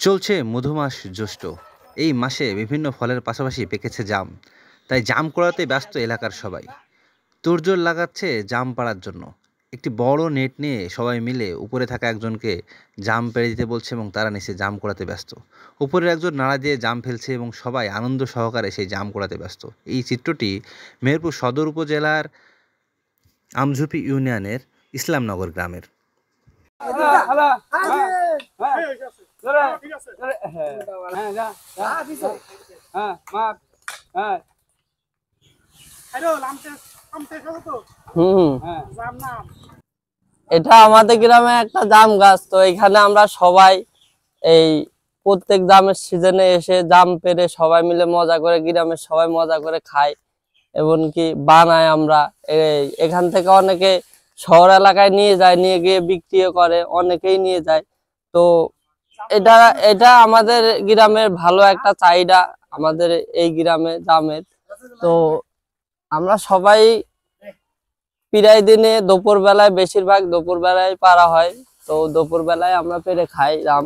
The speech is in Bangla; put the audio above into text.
চলছে মধুমাস জ্যৈষ্ঠ। এই মাসে বিভিন্ন ফলের পাশাপাশি পেকেছে জাম। তাই জাম কুড়াতে ব্যস্ত এলাকার সবাই। তোড়জোড় লাগাচ্ছে জাম পাড়ার জন্য। একটি বড় নেট নিয়ে সবাই মিলে উপরে থাকা একজনকে জাম পেড়ে দিতে বলছে এবং তারা নিচে জাম কুড়াতে ব্যস্ত। উপরের একজন নাড়া দিয়ে জাম ফেলছে এবং সবাই আনন্দ সহকারে সেই জাম কুড়াতে ব্যস্ত। এই চিত্রটি মেহেরপুর সদর উপজেলার আমঝুপি ইউনিয়নের ইসলামনগর গ্রামের। এটা আমাদের গ্রামে একটা জাম গাছ, তো এখানে আমরা সবাই এই প্রত্যেক জামের সিজনে এসে জাম পেড়ে সবাই মিলে মজা করে, গ্রামের সবাই মজা করে খাই, এমনকি বানায় আমরা। এখান থেকে অনেকে শহর এলাকায় নিয়ে যায়, নিয়ে গিয়ে বিক্রিও করে, অনেকেই নিয়ে যায়। তো এটা এটা আমাদের গ্রামের ভালো একটা চাহিদা, আমাদের এই গ্রামে জামের। তো আমরা সবাই প্রায় দিনে দুপুর বেলায়, বেশিরভাগ দুপুর বেলায় পারা হয়, তো দুপুর বেলায় আমরা পেরে খাই জাম।